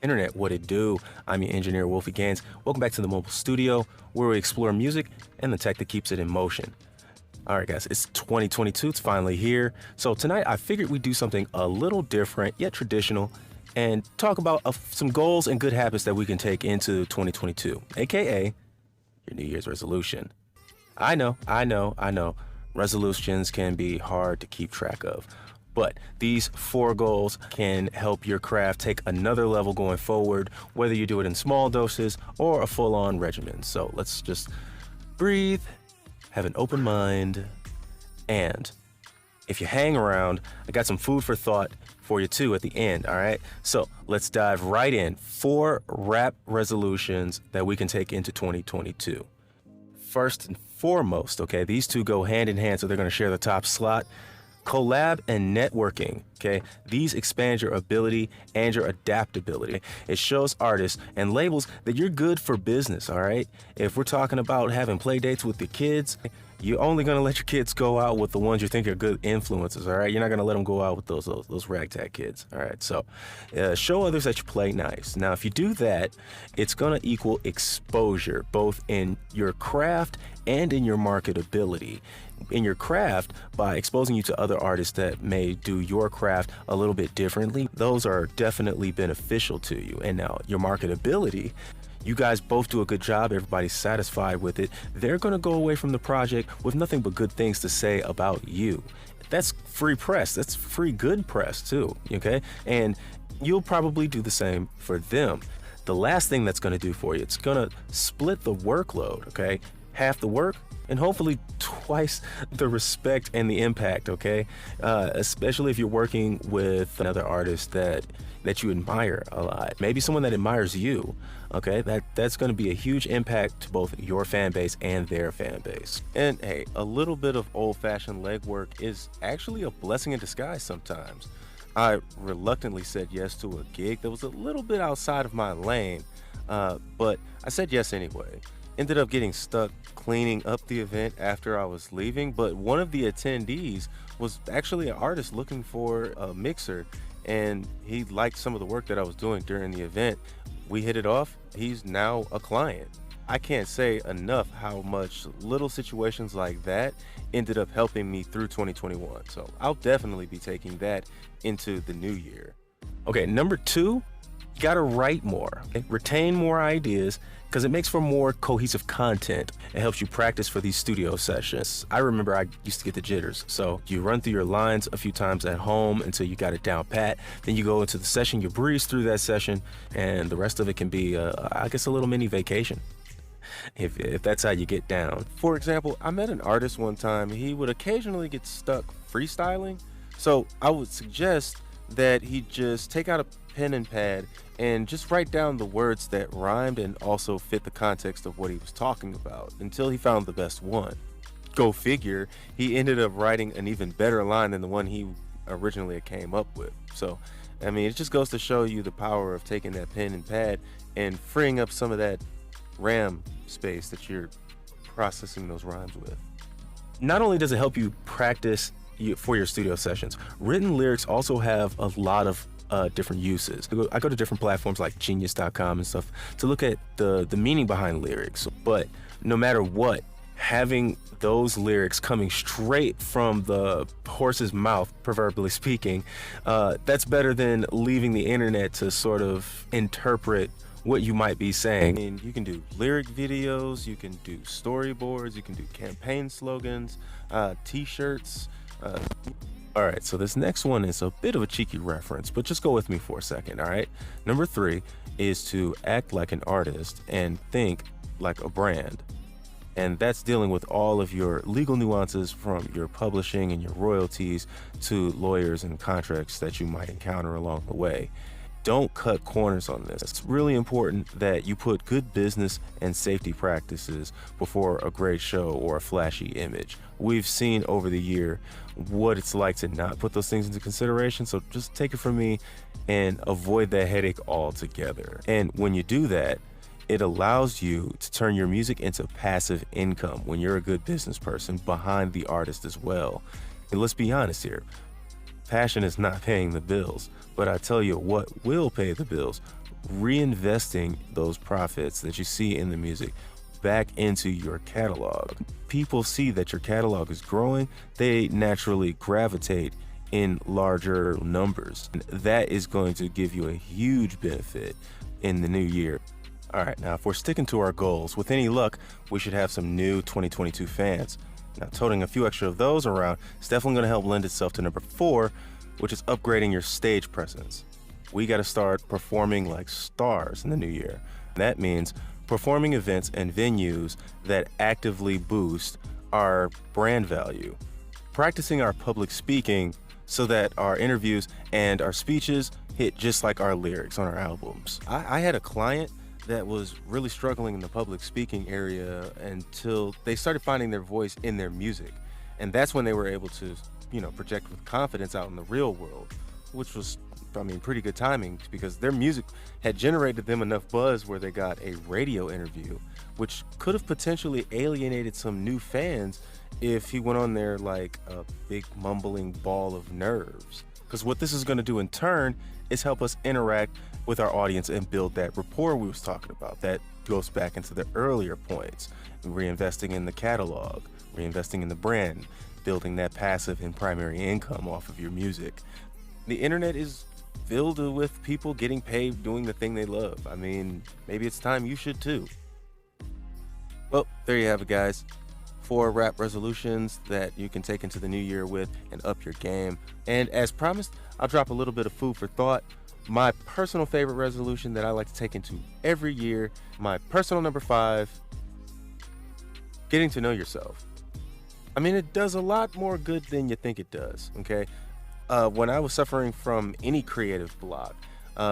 Internet, what it do? I'm your engineer, Wolfie Gaines. Welcome back to the mobile studio, where we explore music and the tech that keeps it in motion. All right, guys, it's 2022. It's finally here. So tonight, I figured we'd do something a little different, yet traditional, and talk about some goals and good habits that we can take into 2022, aka your New Year's resolution. I know. Resolutions can be hard to keep track of. But these 4 goals can help your craft take another level going forward, whether you do it in small doses or a full-on regimen. So let's just breathe, have an open mind, and if you hang around, I got some food for thought for you too at the end, all right? So let's dive right in. 4 rap resolutions that we can take into 2022. First and foremost, okay, these 2 go hand in hand, so they're gonna share the top slot. Collab and networking, okay? These expand your ability and your adaptability. It shows artists and labels that you're good for business, all right? If we're talking about having play dates with the kids, you're only gonna let your kids go out with the ones you think are good influences, all right? You're not gonna let them go out with those ragtag kids, all right? So show others that you play nice. Now, if you do that, it's gonna equal exposure, both in your craft and in your marketability. In your craft, by exposing you to other artists that may do your craft a little bit differently, those are definitely beneficial to you. And now your marketability, you guys both do a good job, everybody's satisfied with it. They're gonna go away from the project with nothing but good things to say about you. That's free press, that's free good press too, okay? And you'll probably do the same for them. The last thing that's gonna do for you, it's gonna split the workload, okay? Half the work, and hopefully twice the respect and the impact, okay? Especially if you're working with another artist that you admire a lot. Maybe someone that admires you, okay? That's gonna be a huge impact to both your fan base and their fan base. And hey, a little bit of old-fashioned legwork is actually a blessing in disguise sometimes. I reluctantly said yes to a gig that was a little bit outside of my lane, but I said yes anyway. Ended up getting stuck cleaning up the event after I was leaving, but one of the attendees was actually an artist looking for a mixer, and he liked some of the work that I was doing during the event. We hit it off. He's now a client. I can't say enough how much little situations like that ended up helping me through 2021. So I'll definitely be taking that into the new year. Okay, number 2, you gotta write more, okay? Retain more ideas, because it makes for more cohesive content. It helps you practice for these studio sessions. I remember I used to get the jitters. So you run through your lines a few times at home until you got it down pat. Then you go into the session, you breeze through that session, and the rest of it can be, I guess, a little mini vacation, if that's how you get down. For example, I met an artist one time. He would occasionally get stuck freestyling. So I would suggest that he just take out a pen and pad and just write down the words that rhymed and also fit the context of what he was talking about until he found the best one. Go figure, he ended up writing an even better line than the one he originally came up with. So, I mean, it just goes to show you the power of taking that pen and pad and freeing up some of that RAM space that you're processing those rhymes with. Not only does it help you practice for your studio sessions, written lyrics also have a lot of different uses. I go to different platforms like genius.com and stuff to look at the meaning behind lyrics. But no matter what, having those lyrics coming straight from the horse's mouth, proverbially speaking, that's better than leaving the internet to sort of interpret what you might be saying. I mean, you can do lyric videos, you can do storyboards, you can do campaign slogans, t-shirts. All right, so this next one is a bit of a cheeky reference, but just go with me for a second, all right? Number 3 is to act like an artist and think like a brand. And that's dealing with all of your legal nuances, from your publishing and your royalties to lawyers and contracts that you might encounter along the way. Don't cut corners on this. It's really important that you put good business and safety practices before a great show or a flashy image. We've seen over the year what it's like to not put those things into consideration, so just take it from me and avoid that headache altogether. And when you do that, it allows you to turn your music into passive income when you're a good business person behind the artist as well. And let's be honest here, passion is not paying the bills, but I tell you what will pay the bills, reinvesting those profits that you see in the music back into your catalog. People see that your catalog is growing, they naturally gravitate in larger numbers. And that is going to give you a huge benefit in the new year. All right, now if we're sticking to our goals, with any luck, we should have some new 2022 fans. Now, toting a few extra of those around is definitely going to help lend itself to number 4, which is upgrading your stage presence. We got to start performing like stars in the new year. That means performing events and venues that actively boost our brand value. Practicing our public speaking so that our interviews and our speeches hit just like our lyrics on our albums. I had a client that was really struggling in the public speaking area until they started finding their voice in their music. And that's when they were able to, project with confidence out in the real world, which was, pretty good timing because their music had generated them enough buzz where they got a radio interview, which could have potentially alienated some new fans if he went on there like a big mumbling ball of nerves. Because what this is going to do in turn is help us interact with our audience and build that rapport we was talking about. That goes back into the earlier points, reinvesting in the catalog, reinvesting in the brand, building that passive and primary income off of your music. The internet is filled with people getting paid doing the thing they love. Maybe it's time you should too. Well, there you have it, guys. 4 rap resolutions that you can take into the new year with and up your game. And as promised, I'll drop a little bit of food for thought. My personal favorite resolution that I like to take into every year, my personal number 5, getting to know yourself. It does a lot more good than you think it does, okay? When I was suffering from any creative block,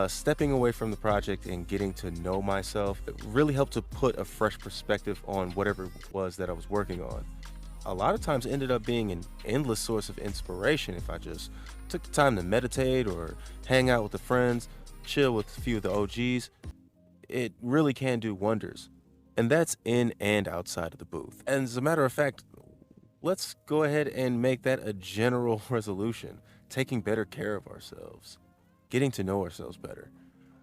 stepping away from the project and getting to know myself, it really helped to put a fresh perspective on whatever it was that I was working on. A lot of times ended up being an endless source of inspiration if I just took the time to meditate or hang out with the friends, chill with a few of the OGs. It really can do wonders. And that's in and outside of the booth. And as a matter of fact, let's go ahead and make that a general resolution. Taking better care of ourselves, getting to know ourselves better.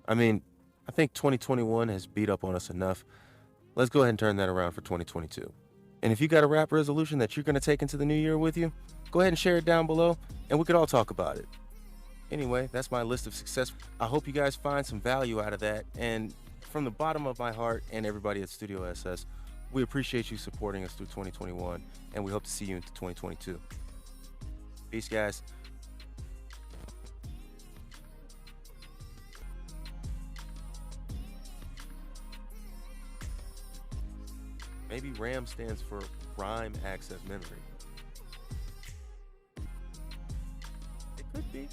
I think 2021 has beat up on us enough. Let's go ahead and turn that around for 2022. And if you got a rap resolution that you're going to take into the new year with you, go ahead and share it down below and we could all talk about it. Anyway, that's my list of success. I hope you guys find some value out of that. And from the bottom of my heart and everybody at Studio SS, we appreciate you supporting us through 2021 and we hope to see you into 2022. Peace, guys. Maybe RAM stands for Rhyme Access Memory. It could be.